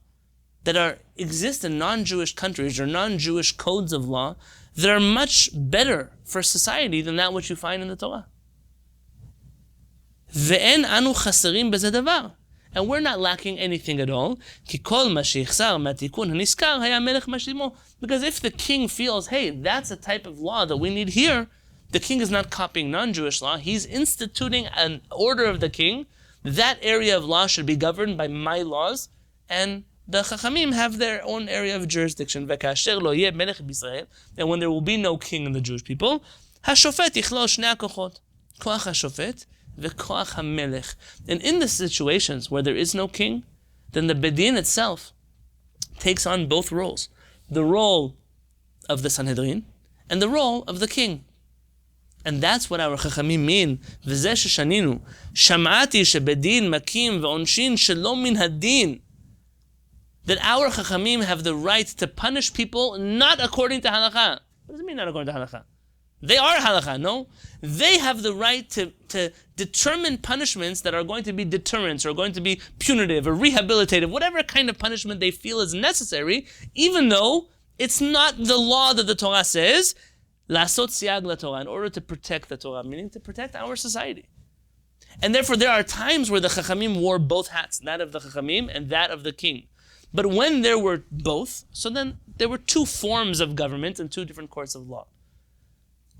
that exist in non-Jewish countries or non-Jewish codes of law that are much better for society than that which you find in the Torah. ואין אנו חסרים בזה דבר. And we're not lacking anything at all. כי כל מה שיחסר מהתיקון הנזכר היה המלך משלימו. Because if the king feels, hey, that's a type of law that we need here, the king is not copying non-Jewish law. He's instituting an order of the king. That area of law should be governed by my laws, and the Chachamim have their own area of jurisdiction. וכאשר לא יהיה מלך בישראל, and when there will be no king in the Jewish people, השופט יכלול שני הכוחות, כוח השופט וכוח המלך. And in the situations where there is no king, then the Bedin itself takes on both roles. The role of the Sanhedrin and the role of the king. And that's what our Chachamim mean. וזה ששנינו, שמעתי שבדין מכים ועונשין שלא מן הדין. That our Chachamim have the right to punish people not according to halakha. What does it mean not according to halakha? They are halakha, no? They have the right to determine punishments that are going to be deterrents or going to be punitive or rehabilitative, whatever kind of punishment they feel is necessary, even though it's not the law that the Torah says, לעשות סייג לתורה, in order to protect the Torah, meaning to protect our society. And therefore there are times where the Chachamim wore both hats, that of the Chachamim and that of the king. But when there were both, so then there were two forms of government and two different courts of law.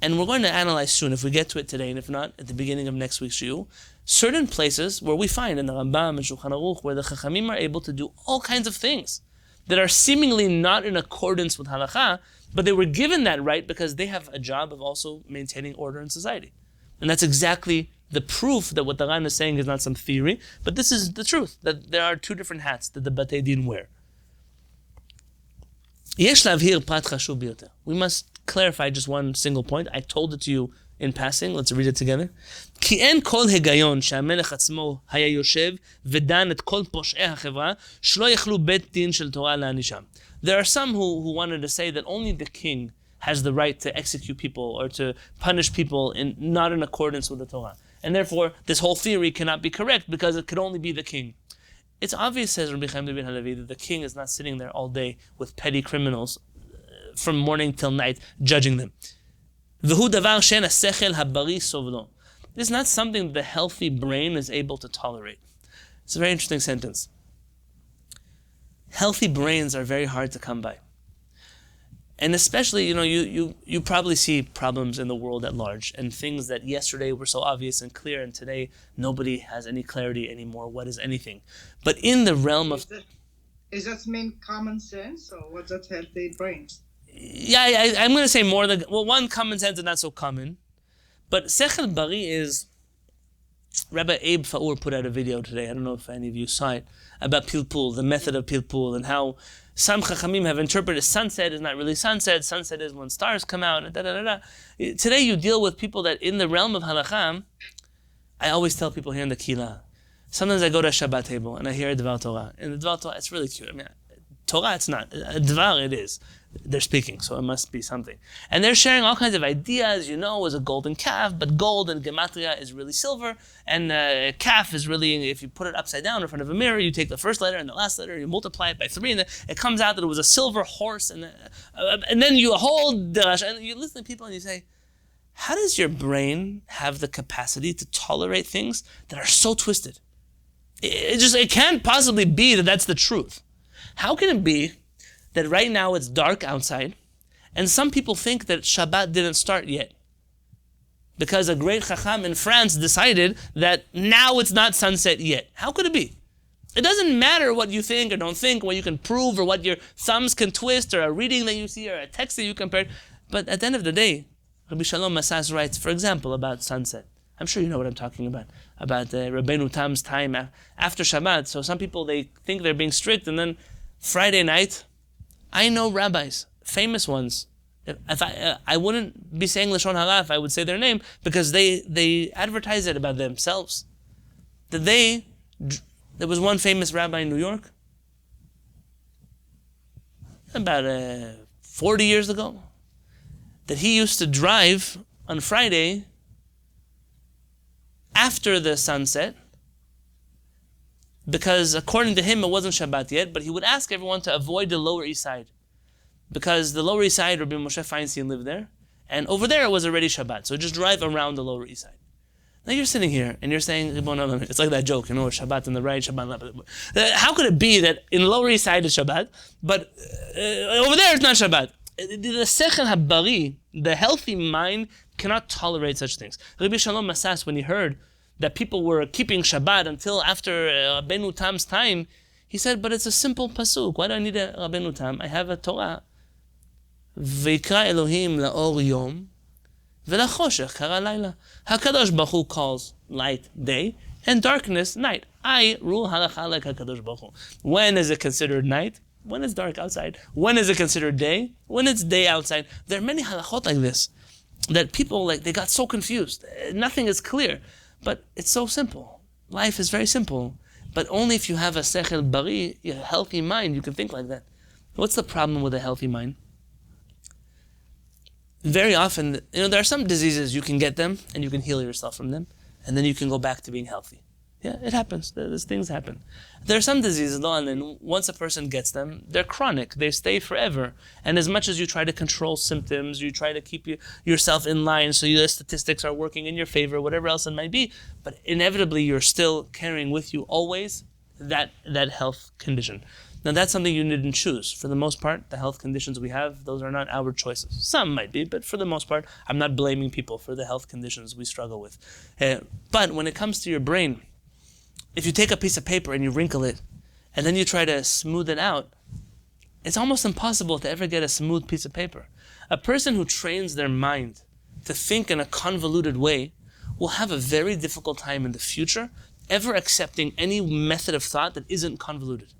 And we're going to analyze soon, if we get to it today, and if not, at the beginning of next week's shiur, certain places where we find in the Rambam and Shulchan Aruch where the Chachamim are able to do all kinds of things that are seemingly not in accordance with halakha, but they were given that right because they have a job of also maintaining order in society. And that's exactly the proof that what the Ran is saying is not some theory, but this is the truth, that there are two different hats that the Batei Din wear. יש להבהיר פרט חשוב ביותר. We must clarify just one single point. I told it to you in passing. Let's read it together. כי אין כל היגיון שהמלך עצמו היה יושב ודן את כל פושעי החברה שלא יכלו בית דין של תורה להענישם. There are some who wanted to say that only the king has the right to execute people or to punish people not in accordance with the Torah. And therefore, this whole theory cannot be correct because it could only be the king. It's obvious, says Rabbi Chaim David Halevy, that the king is not sitting there all day with petty criminals from morning till night judging them. V'hu davar she'en hasechel habari sovlo. This is not something the healthy brain is able to tolerate. It's a very interesting sentence. Healthy brains are very hard to come by. And especially, you probably see problems in the world at large and things that yesterday were so obvious and clear, and today nobody has any clarity anymore. What is anything? But in the realm of... Is that mean common sense, or what's that healthy brains? Yeah, I'm going to say more than... one, common sense is not so common. But Sechel Bari is... Rabbi Abe Faur put out a video today, I don't know if any of you saw it, about Pilpul, the method of Pilpul, and how some Chachamim have interpreted sunset is not really sunset is when stars come out, and da-da-da-da. Today you deal with people that in the realm of halakha, I always tell people here in the Kehillat, sometimes I go to a Shabbat table and I hear a Dvar Torah, and the Dvar Torah, it's really cute. I mean, Torah, it's not. Dvar, it is. They're speaking, so it must be something. And they're sharing all kinds of ideas, is a golden calf, but gold in Gematria is really silver, and calf is really, if you put it upside down in front of a mirror, you take the first letter and the last letter, you multiply it by 3, and it comes out that it was a silver horse, and then you hold Darash, and you listen to people and you say, how does your brain have the capacity to tolerate things that are so twisted? It can't possibly be that that's the truth. How can it be that right now it's dark outside, and some people think that Shabbat didn't start yet? Because a great Chacham in France decided that now it's not sunset yet. How could it be? It doesn't matter what you think or don't think, what you can prove, or what your thumbs can twist, or a reading that you see, or a text that you compare. But at the end of the day, Rabbi Shalom Masas writes, for example, about sunset. I'm sure you know what I'm talking about Rabbeinu Tam's time after Shabbat. So some people, they think they're being strict, and then Friday night, I know rabbis, famous ones. If I wouldn't be saying Lashon Hara if I would say their name, because they advertise it about themselves. There was one famous rabbi in New York, about 40 years ago, that he used to drive on Friday after the sunset, because according to him it wasn't Shabbat yet, but he would ask everyone to avoid the Lower East Side, because the Lower East Side, Rabbi Moshe Feinstein lived there, and over there it was already Shabbat, so just drive around the Lower East Side. Now you're sitting here and you're saying, it's like that joke, Shabbat on the right, Shabbat on the left. How could it be that in the Lower East Side is Shabbat, but over there it's not Shabbat? The Sechel HaBari, the healthy mind, cannot tolerate such things. Rabbi Shalom Masas, when he heard that people were keeping Shabbat until after Rabbeinu Tam's time, he said, but it's a simple pasuk. Why do I need a Rabbeinu Tam? I have a Torah. V'ikra Elohim la'or yom, v'lachoshech kara layla. HaKadosh Baruch Hu calls light day, and darkness night. I rule halacha like HaKadosh Baruch Hu. When is it considered night? When it's dark outside. When is it considered day? When it's day outside. There are many halachot like this, that people, they got so confused. Nothing is clear. But it's so simple. Life is very simple. But only if you have a sechel bari, a healthy mind, you can think like that. What's the problem with a healthy mind? Very often, there are some diseases, you can get them, and you can heal yourself from them, and then you can go back to being healthy. Yeah, it happens. These things happen. There are some diseases, though, and then once a person gets them, they're chronic. They stay forever. And as much as you try to control symptoms, you try to keep yourself in line so your statistics are working in your favor, whatever else it might be, but inevitably you're still carrying with you always that health condition. Now that's something you didn't choose. For the most part, the health conditions we have, those are not our choices. Some might be, but for the most part, I'm not blaming people for the health conditions we struggle with. But when it comes to your brain, if you take a piece of paper and you wrinkle it, and then you try to smooth it out, it's almost impossible to ever get a smooth piece of paper. A person who trains their mind to think in a convoluted way will have a very difficult time in the future ever accepting any method of thought that isn't convoluted.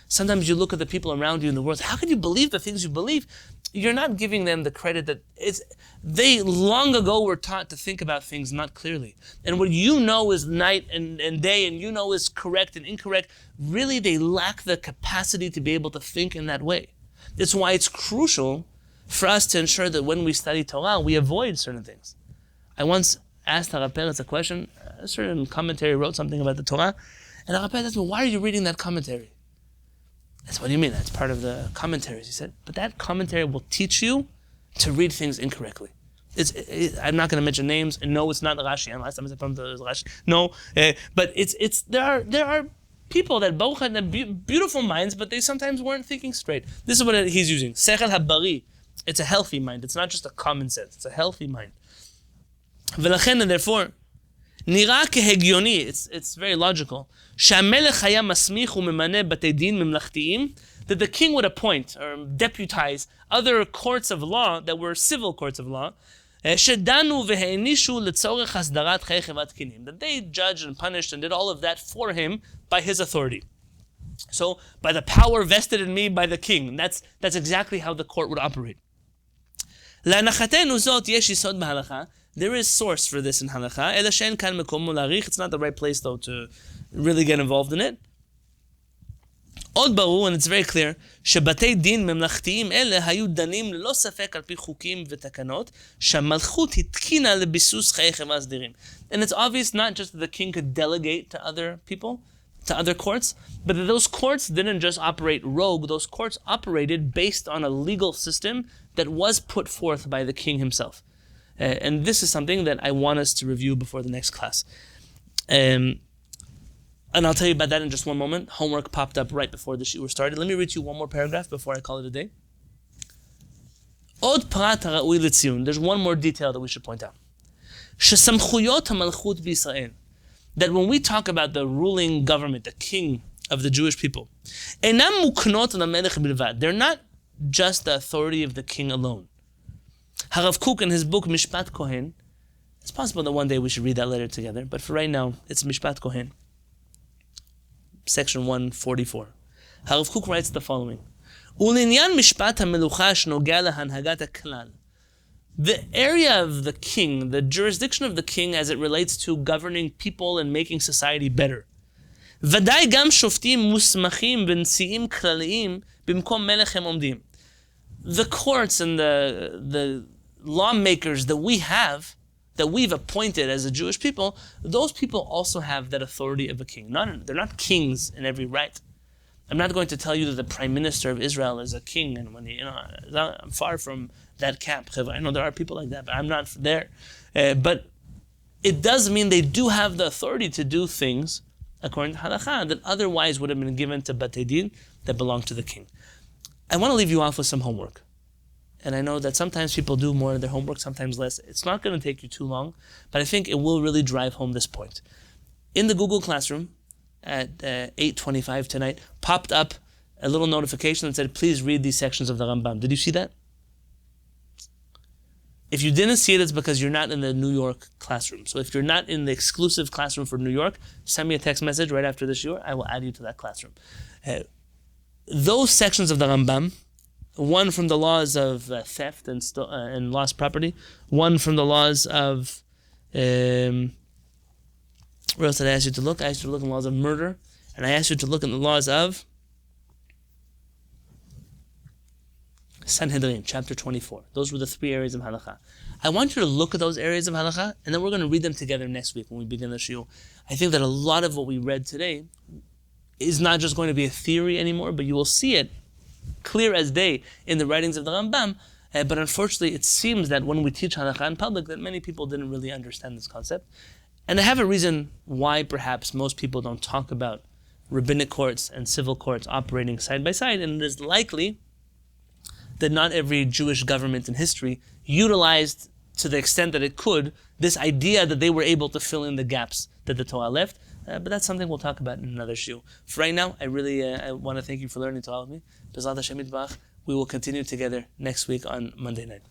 Sometimes you look at the people around you in the world, how can you believe the things you believe? You're not giving them the credit that they long ago were taught to think about things not clearly. And what you know is night and day, and you know is correct and incorrect, really they lack the capacity to be able to think in that way. It's why it's crucial for us to ensure that when we study Torah, we avoid certain things. I once asked Harav Peretz a question, a certain commentary wrote something about the Torah, and Harav Peretz asked me, why are you reading that commentary? That's what do you mean? That's part of the commentaries. He said, but that commentary will teach you to read things incorrectly. I'm not going to mention names, and no, it's not Rashi. And last time I said Rashi. No, but there are people that Baruch had beautiful minds, but they sometimes weren't thinking straight. This is what he's using. Sechel habari. It's a healthy mind. It's not just a common sense. It's a healthy mind. V'lachen, and therefore, nira kehegioni. It's very logical. She'hamelech haya masmich u'memane batei din memlachtiyim. That the king would appoint or deputize other courts of law that were civil courts of law, that they judged and punished and did all of that for him by his authority. So, by the power vested in me by the king, that's exactly how the court would operate. There is source for this in halakha. It's not the right place though to really get involved in it. עוד ברור, and it's very clear, שבתי דין ממלכתיים אלה היו דנים ללא ספק על פי חוקים ותקנות, שהמלכות התקינה לביסוס חיי חברה סדירים. And it's obvious not just that the king could delegate to other people, to other courts, but that those courts didn't just operate rogue, those courts operated based on a legal system that was put forth by the king himself. And this is something that I want us to review before the next class. And I'll tell you about that in just one moment. Homework popped up right before the shiur started. Let me read you one more paragraph before I call it a day. Od prat ha'ra'ui l'tzion. There's one more detail that we should point out. Shesamchuyot ha'malchut b'Yisrael. That when we talk about the ruling government, the king of the Jewish people, enam muknot l'melech bilvad. They're not just the authority of the king alone. Harav Kook in his book Mishpat Kohen. It's possible that one day we should read that letter together, but for right now, it's Mishpat Kohen. Section 144. Harav Kook writes the following: Ulinyan mishpat hamelucha shnogea lehanhagat haklal. The area of the king, the jurisdiction of the king as it relates to governing people and making society better. Vadai gam shoftim musmachim v'nsiim klaliyim bimkom melech hem omdim. The courts and the lawmakers that we have, that we've appointed as a Jewish people, those people also have that authority of a king. They're not kings in every right. I'm not going to tell you that the Prime Minister of Israel is a king, and when I'm far from that camp. I know there are people like that, but I'm not there. But it does mean they do have the authority to do things according to halakha that otherwise would have been given to batei din that belong to the king. I want to leave you off with some homework. And I know that sometimes people do more of their homework, sometimes less. It's not going to take you too long, but I think it will really drive home this point. In the Google Classroom at 8:25 tonight, popped up a little notification that said, please read these sections of the Rambam. Did you see that? If you didn't see it, it's because you're not in the New York classroom. So if you're not in the exclusive classroom for New York, send me a text message right after the shiur. I will add you to that classroom. Those sections of the Rambam, one from the laws of theft and lost property, one from the laws of, where else did I ask you to look? I asked you to look in the laws of murder, and I asked you to look in the laws of Sanhedrin, chapter 24. Those were the three areas of halakha. I want you to look at those areas of halakha, and then we're going to read them together next week when we begin the shiur. I think that a lot of what we read today is not just going to be a theory anymore, but you will see it clear as day in the writings of the Rambam. But unfortunately, it seems that when we teach halakha in public, that many people didn't really understand this concept. And I have a reason why perhaps most people don't talk about rabbinic courts and civil courts operating side by side, and it is likely that not every Jewish government in history utilized, to the extent that it could, this idea that they were able to fill in the gaps that the Torah left. But that's something we'll talk about in another shiur. For right now, I want to thank you for learning Torah with me. B'ezrat Hashem yitbarach, we will continue together next week on Monday night.